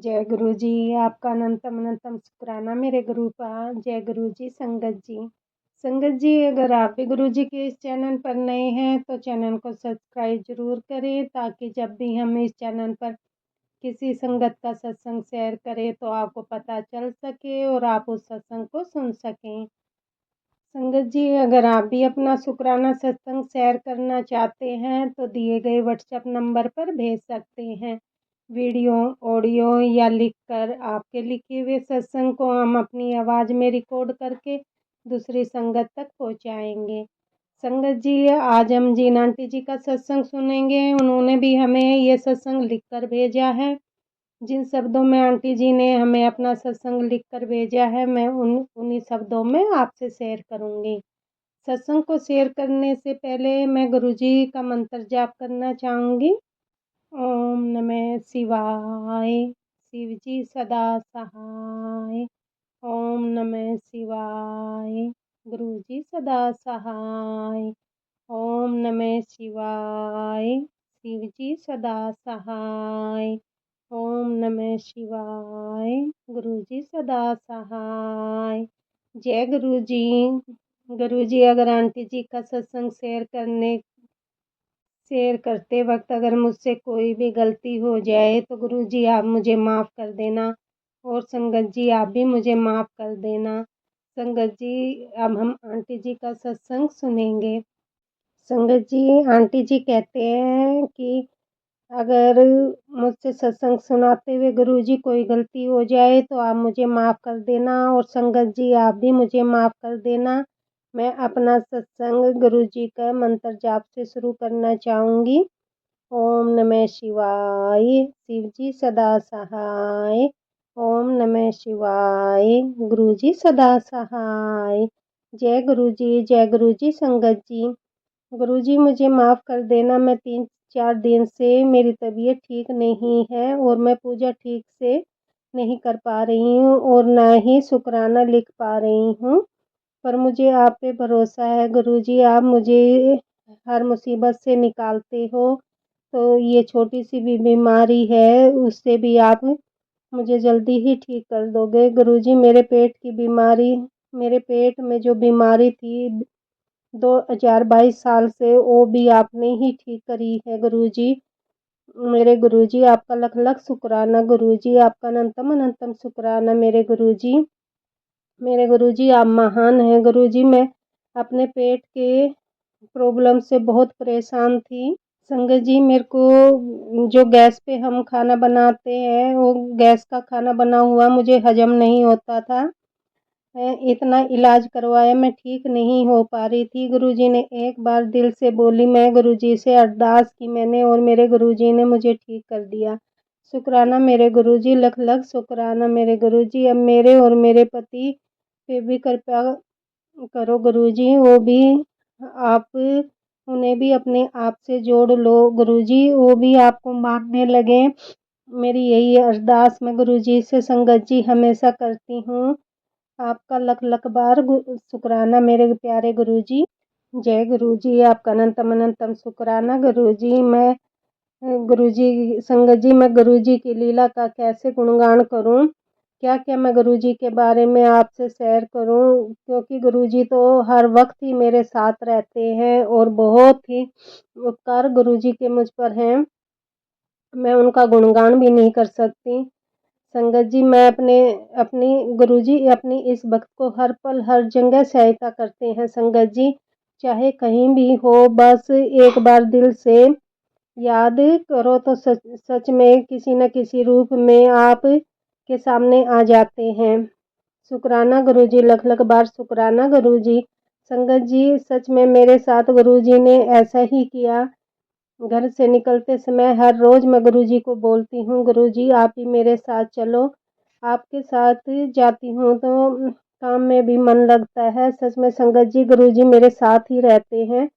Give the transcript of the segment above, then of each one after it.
जय गुरु जी। आपका अनंतम अनंतम शुक्राना मेरे गुरु का। जय गुरु जी। संगत जी, संगत जी, अगर आप भी गुरु जी के इस चैनल पर नए हैं तो चैनल को सब्सक्राइब जरूर करें, ताकि जब भी हम इस चैनल पर किसी संगत का सत्संग शेयर करें तो आपको पता चल सके और आप उस सत्संग को सुन सकें। संगत जी, अगर आप भी अपना शुक्राना सत्संग शेयर करना चाहते हैं तो दिए गए व्हाट्सएप नंबर पर भेज सकते हैं। वीडियो, ऑडियो या लिखकर आपके लिखे हुए सत्संग को हम अपनी आवाज़ में रिकॉर्ड करके दूसरी संगत तक पहुंचाएंगे। संगत जी, आज हम जीन आंटी जी का सत्संग सुनेंगे। उन्होंने भी हमें ये सत्संग लिखकर भेजा है। जिन शब्दों में आंटी जी ने हमें अपना सत्संग लिखकर भेजा है, मैं उन्हीं शब्दों में आपसे शेयर करूंगी। सत्संग को शेयर करने से पहले मैं गुरु जी का मंत्र जाप करना चाहूँगी। ओम नमः शिवाय, शिव जी सदा सहाय। ओम नमः शिवाय, गुरु जी सदा सहाय। ओम नमः शिवाय, शिव जी सदा सहाय। ओम नमः शिवाय, गुरु जी सदा सहाय। जय गुरु जी। गुरु जी, अगर आंटी जी का सत्संग शेयर करते वक्त अगर मुझसे कोई भी गलती हो जाए तो गुरु जी आप मुझे माफ़ कर देना, और संगत जी आप भी मुझे माफ़ कर देना। संगत जी, अब हम आंटी जी का सत्संग सुनेंगे। संगत जी, आंटी जी कहते हैं कि अगर मुझसे सत्संग सुनाते हुए गुरु जी कोई गलती हो जाए तो आप मुझे माफ़ कर देना, और संगत जी आप भी मुझे माफ़ कर देना। मैं अपना सत्संग गुरु जी का मंत्र जाप से शुरू करना चाहूँगी। ओम नमः शिवाय, शिव जी सदा सहाय। ओम नमः शिवाय, गुरु जी सदा सहाय। जय गुरु जी। जय गुरु जी। संगत जी, गुरु जी मुझे माफ़ कर देना। मैं 3-4 दिन से मेरी तबीयत ठीक नहीं है और मैं पूजा ठीक से नहीं कर पा रही हूँ और ना ही शुक्राना लिख पा रही हूँ, पर मुझे आप पे भरोसा है गुरु जी। आप मुझे हर मुसीबत से निकालते हो, तो ये छोटी सी भी बीमारी है उससे भी आप मुझे जल्दी ही ठीक कर दोगे गुरु जी। मेरे पेट में जो बीमारी थी 2022 साल से, वो भी आपने ही ठीक करी है गुरु जी। मेरे गुरु जी आपका लख लख शुक्राना गुरु जी। आपका अनंतम अनंतम शुक्राना मेरे गुरु जी। मेरे गुरु जी आप महान हैं गुरु जी। मैं अपने पेट के प्रॉब्लम से बहुत परेशान थी संगत जी। मेरे को जो गैस पे हम खाना बनाते हैं वो गैस का खाना बना हुआ मुझे हजम नहीं होता था। इतना इलाज करवाया, मैं ठीक नहीं हो पा रही थी। गुरुजी ने एक बार दिल से बोली, मैं गुरुजी से अरदास की मैंने, और मेरे गुरुजी ने मुझे ठीक कर दिया। शुक्राना मेरे गुरुजी, लख लख शुक्राना मेरे गुरुजी। अब मेरे और मेरे पति पे भी कृपा करो गुरुजी, वो भी आप उन्हें भी अपने आप से जोड़ लो गुरुजी, वो भी आपको मानने लगे। मेरी यही अरदास मैं गुरुजी से संगत जी हमेशा करती हूँ। आपका लख लख बार शुक्राना मेरे प्यारे गुरुजी। जय गुरुजी। आपका अनंतम अनंतम शुक्राना गुरुजी। गुरुजी संगत जी, मैं गुरुजी की लीला का कैसे गुणगान करूं, क्या क्या मैं गुरुजी के बारे में आपसे शेयर करूं, क्योंकि गुरुजी तो हर वक्त ही मेरे साथ रहते हैं और बहुत ही उपकार गुरुजी के मुझ पर हैं। मैं उनका गुणगान भी नहीं कर सकती संगत जी। मैं अपनी गुरुजी अपनी इस भक्त को हर पल हर जगह सहायता करते हैं संगत जी, चाहे कहीं भी हो, बस एक बार दिल से याद करो तो सच सच में किसी न किसी रूप में आप के सामने आ जाते हैं। शुक्राना गुरुजी, लख लख बार शुक्राना गुरुजी। संगत जी, सच में मेरे साथ गुरुजी ने ऐसा ही किया। घर से निकलते समय हर रोज़ मैं गुरुजी को बोलती हूँ, गुरुजी आप ही मेरे साथ चलो। आपके साथ जाती हूँ तो काम में भी मन लगता है। सच में संगत जी, गुरुजी मेरे साथ ही रहते हैं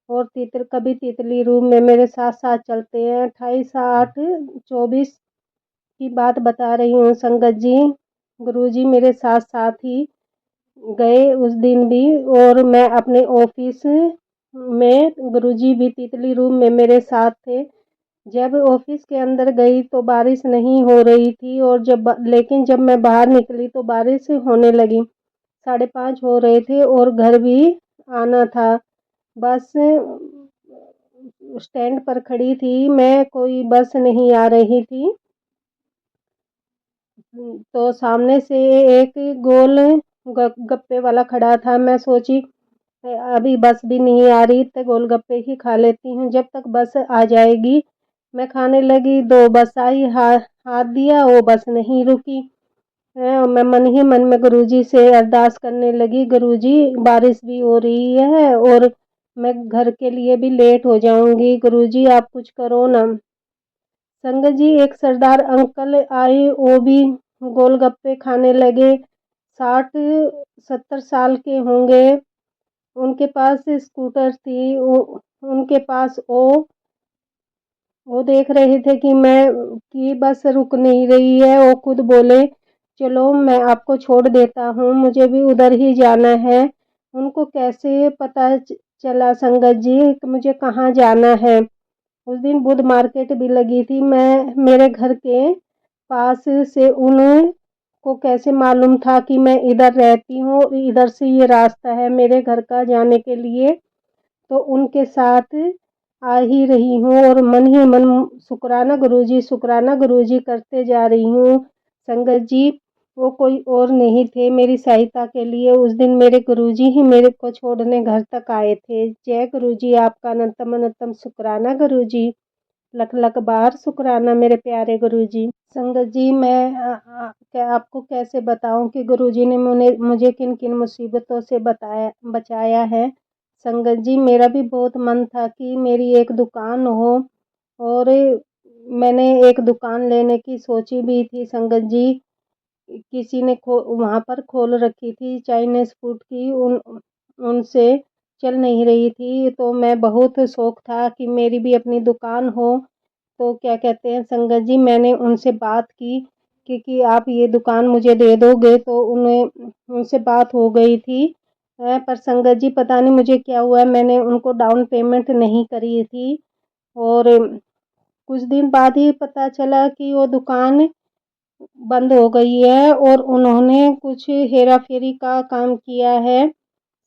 और कभी तितली रूप में मेरे साथ साथ चलते हैं। 28/8/24 की बात बता रही हूँ संगत जी। गुरुजी मेरे साथ साथ ही गए उस दिन भी, और मैं अपने ऑफिस में गुरुजी भी तितली रूम में मेरे साथ थे। जब ऑफिस के अंदर गई तो बारिश नहीं हो रही थी, और लेकिन जब मैं बाहर निकली तो बारिश होने लगी। 5:30 हो रहे थे और घर भी आना था। बस स्टैंड पर खड़ी थी मैं, कोई बस नहीं आ रही थी। तो सामने से एक गोल गप्पे वाला खड़ा था। मैं सोची अभी बस भी नहीं आ रही तो गोलगप्पे ही खा लेती हूँ, जब तक बस आ जाएगी। मैं खाने लगी, 2 बस आई, हाथ दिया, वो बस नहीं रुकी। मैं मन ही मन में गुरुजी से अरदास करने लगी, गुरुजी बारिश भी हो रही है और मैं घर के लिए भी लेट हो जाऊंगी, गुरुजी आप कुछ करो ना। संगत जी, एक सरदार अंकल आए, वो भी गोलगप्पे खाने लगे। 60-70 साल के होंगे। उनके पास स्कूटर थी। उनके पास वो देख रहे थे कि बस रुक नहीं रही है। वो खुद बोले, चलो मैं आपको छोड़ देता हूँ, मुझे भी उधर ही जाना है। उनको कैसे पता चला संगत जी कि मुझे कहाँ जाना है। उस दिन बुध मार्केट भी लगी थी। मेरे घर के पास से उनको कैसे मालूम था कि मैं इधर रहती हूँ, इधर से ये रास्ता है मेरे घर का जाने के लिए। तो उनके साथ आ ही रही हूँ और मन ही मन शुक्राना गुरुजी करते जा रही हूँ। संगत जी, वो कोई और नहीं थे मेरी सहायता के लिए, उस दिन मेरे गुरुजी ही मेरे को छोड़ने घर तक आए थे। जय गुरुजी, आपका अनंतम अनंतम शुक्राना गुरुजी, लख लख बार शुक्राना मेरे प्यारे गुरुजी। संगत जी, मैं आपको कैसे बताऊं कि गुरुजी ने मुझे किन किन मुसीबतों से बचाया है। संगत जी, मेरा भी बहुत मन था कि मेरी एक दुकान हो, और मैंने एक दुकान लेने की सोची भी थी संगत जी। किसी ने वहाँ पर खोल रखी थी चाइनीज फूड की, उनसे चल नहीं रही थी। तो मैं बहुत शौक था कि मेरी भी अपनी दुकान हो। तो क्या कहते हैं संगत जी, मैंने उनसे बात की कि आप ये दुकान मुझे दे दोगे, तो उनसे बात हो गई थी। पर संगत जी, पता नहीं मुझे क्या हुआ, मैंने उनको डाउन पेमेंट नहीं करी थी, और कुछ दिन बाद ही पता चला कि वो दुकान बंद हो गई है और उन्होंने कुछ हेरा फेरी का काम किया है।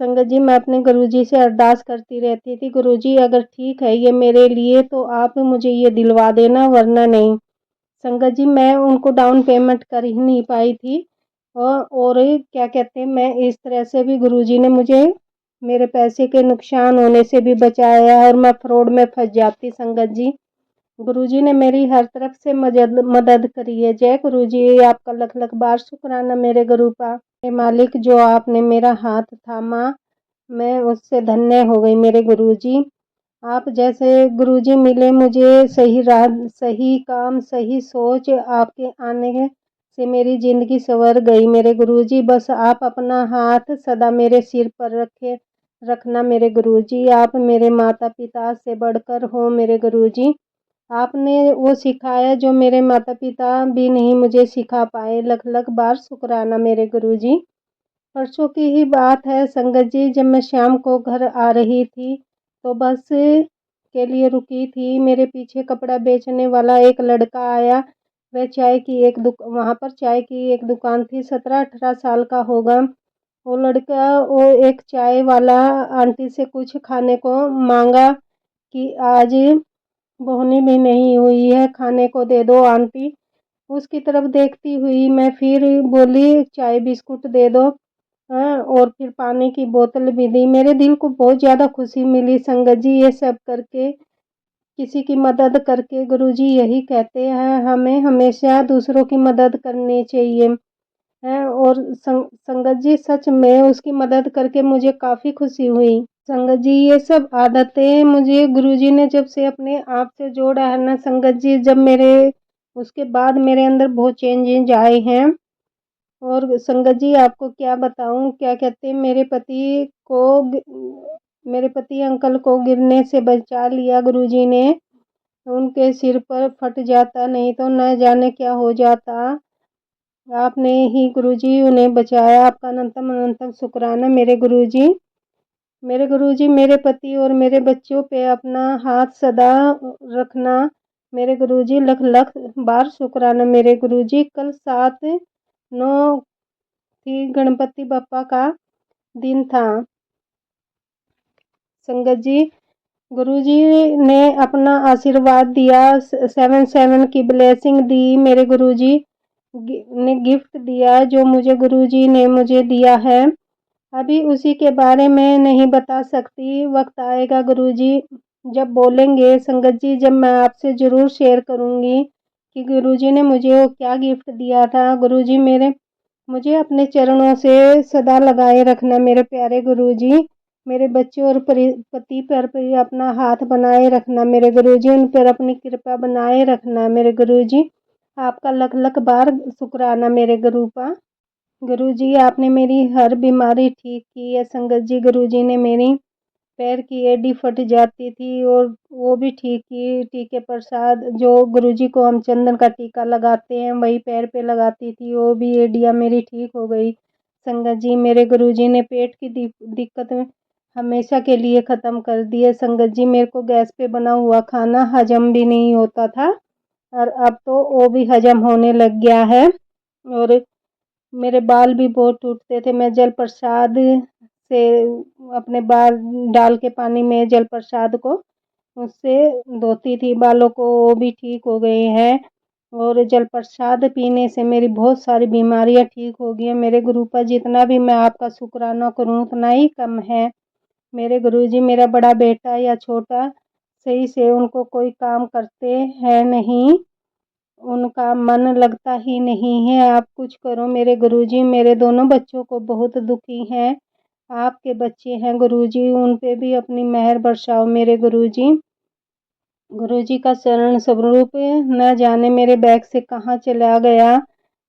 संगत जी, मैं अपने गुरुजी से अरदास करती रहती थी, गुरुजी अगर ठीक है ये मेरे लिए तो आप मुझे ये दिलवा देना, वरना नहीं। संगत जी, मैं उनको डाउन पेमेंट कर ही नहीं पाई थी। और क्या कहते हैं, मैं इस तरह से भी गुरुजी ने मुझे मेरे पैसे के नुकसान होने से भी बचाया, और मैं फ्रॉड में फंस जाती संगत जी। गुरुजी ने मेरी हर तरफ से मदद करी है। जय गुरुजी, आपका लख लख बार शुक्राना मेरे गुरुपा। मालिक, जो आपने मेरा हाथ थामा, मैं उससे धन्य हो गई मेरे गुरुजी। आप जैसे गुरुजी मिले मुझे, सही राह, सही काम, सही सोच, आपके आने से मेरी ज़िंदगी संवर गई मेरे गुरुजी। बस आप अपना हाथ सदा मेरे सिर पर रखना मेरे गुरुजी। आप मेरे माता पिता से बढ़कर हो मेरे गुरुजी। आपने वो सिखाया जो मेरे माता पिता भी नहीं मुझे सिखा पाए। लख लख बार शुक्राना मेरे गुरुजी। परसों की ही बात है संगत जी, जब मैं शाम को घर आ रही थी तो बस के लिए रुकी थी। मेरे पीछे कपड़ा बेचने वाला एक लड़का आया। वह वहाँ पर चाय की एक दुकान थी। 17-18 साल का होगा वो लड़का। वो एक चाय वाला आंटी से कुछ खाने को मांगा कि आज बोहनी भी नहीं हुई है, खाने को दे दो आंटी। उसकी तरफ देखती हुई मैं फिर बोली, चाय बिस्कुट दे दो। हाँ, और फिर पानी की बोतल भी दी। मेरे दिल को बहुत ज़्यादा खुशी मिली संगत जी, ये सब करके, किसी की मदद करके। गुरुजी यही कहते हैं, हमें हमेशा दूसरों की मदद करनी चाहिए है। और संगत जी, सच में उसकी मदद करके मुझे काफ़ी खुशी हुई। संगत जी, ये सब आदतें मुझे गुरुजी ने जब से अपने आप से जोड़ा है ना संगत जी, उसके बाद मेरे अंदर बहुत चेंजेज आए हैं। और संगत जी, आपको क्या बताऊं, क्या कहते हैं, मेरे पति अंकल को गिरने से बचा लिया गुरुजी ने। उनके सिर पर फट जाता, नहीं तो न जाने क्या हो जाता। आपने ही गुरुजी उन्हें बचाया, आपका अनंतम अनंतम शुक्राना मेरे गुरुजी। मेरे गुरुजी, मेरे पति और मेरे बच्चों पे अपना हाथ सदा रखना। मेरे गुरुजी लख लख बार शुक्राना मेरे गुरुजी। कल 7/9 थी, गणपति बप्पा का दिन था। संगत जी, गुरुजी ने अपना आशीर्वाद दिया, 7/7 की ब्लेसिंग दी। मेरे गुरुजी ने गिफ्ट दिया जो मुझे गुरुजी ने मुझे दिया है। अभी उसी के बारे में नहीं बता सकती, वक्त आएगा गुरुजी जब बोलेंगे। संगत जी, जब मैं आपसे ज़रूर शेयर करूँगी कि गुरुजी ने मुझे वो क्या गिफ्ट दिया था। गुरुजी मुझे अपने चरणों से सदा लगाए रखना मेरे प्यारे गुरुजी। मेरे बच्चों और पति पर भी अपना हाथ बनाए रखना मेरे गुरुजी। उन पर अपनी कृपा बनाए रखना मेरे गुरुजी। आपका लख लख बार शुक्राना मेरे गुरुपा। गुरुजी, आपने मेरी हर बीमारी ठीक की है। संगत जी, गुरुजी ने मेरी पैर की एड़ी फट जाती थी और वो भी ठीक की। टीके प्रसाद जो गुरुजी को हम चंदन का टीका लगाते हैं वही पैर पे लगाती थी, वो भी एड़ियाँ मेरी ठीक हो गई। संगत जी, मेरे गुरुजी ने पेट की दिक्कत हमेशा के लिए ख़त्म कर दी है। संगत जी, मेरे को गैस पे बना हुआ खाना हजम भी नहीं होता था और अब तो वो भी हजम होने लग गया है। और मेरे बाल भी बहुत टूटते थे। मैं जल प्रसाद से अपने बाल डाल के पानी में जल प्रसाद को उससे धोती थी बालों को, वो भी ठीक हो गए हैं। और जल प्रसाद पीने से मेरी बहुत सारी बीमारियां ठीक हो गई हैं। मेरे गुरु पर जितना भी मैं आपका शुक्राना करूं उतना ही कम है। मेरे गुरुजी, मेरा बड़ा बेटा या छोटा सही से उनको कोई काम करते हैं नहीं, उनका मन लगता ही नहीं है। आप कुछ करो मेरे गुरुजी। मेरे दोनों बच्चों को बहुत दुखी हैं, आपके बच्चे हैं गुरुजी, उन पे भी अपनी मेहर बरसाओ मेरे गुरुजी। गुरुजी का चरण स्वरूप न जाने मेरे बैग से कहाँ चला गया।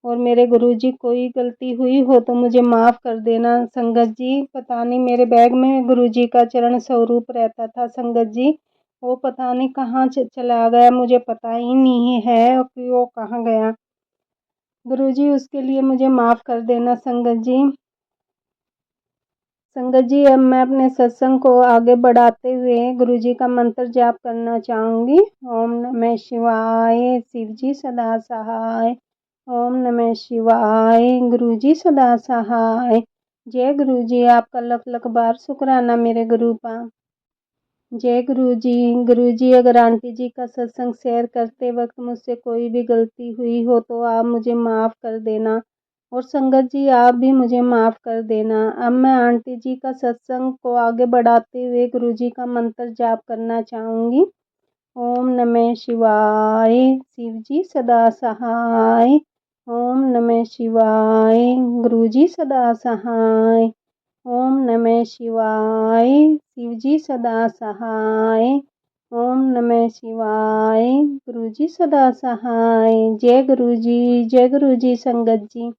और मेरे गुरुजी, कोई गलती हुई हो तो मुझे माफ़ कर देना। संगत जी, पता नहीं मेरे बैग में गुरुजी का चरण स्वरूप रहता था। संगत जी, वो पता नहीं कहाँ चला गया, मुझे पता ही नहीं है कि वो कहाँ गया। गुरुजी, उसके लिए मुझे माफ़ कर देना। संगत जी, संगत जी, अब मैं अपने सत्संग को आगे बढ़ाते हुए गुरुजी का मंत्र जाप करना चाहूँगी। ओम नमः शिवाय, शिव जी सदा सहाय। ओम नमः शिवाय, गुरुजी सदा सहाय। जय गुरुजी, आपका लख लख बार शुक्राना मेरे गुरुपा। जय गुरुजी। गुरुजी, अगर आंटी जी का सत्संग शेयर करते वक्त मुझसे कोई भी गलती हुई हो तो आप मुझे माफ़ कर देना। और संगत जी, आप भी मुझे माफ़ कर देना। अब मैं आंटी जी का सत्संग को आगे बढ़ाते हुए गुरुजी का मंत्र जाप करना चाहूँगी। ओम नमः शिवाय, शिव जी सदा सहाय। ओम नमः शिवाय, गुरुजी सदा सहाय। ओम नमः शिवाय, शिव जी सदा सहाय। ओम नमः शिवाय, गुरुजी सदा सहाय। जय गुरुजी, जय गुरुजी। संगत जी।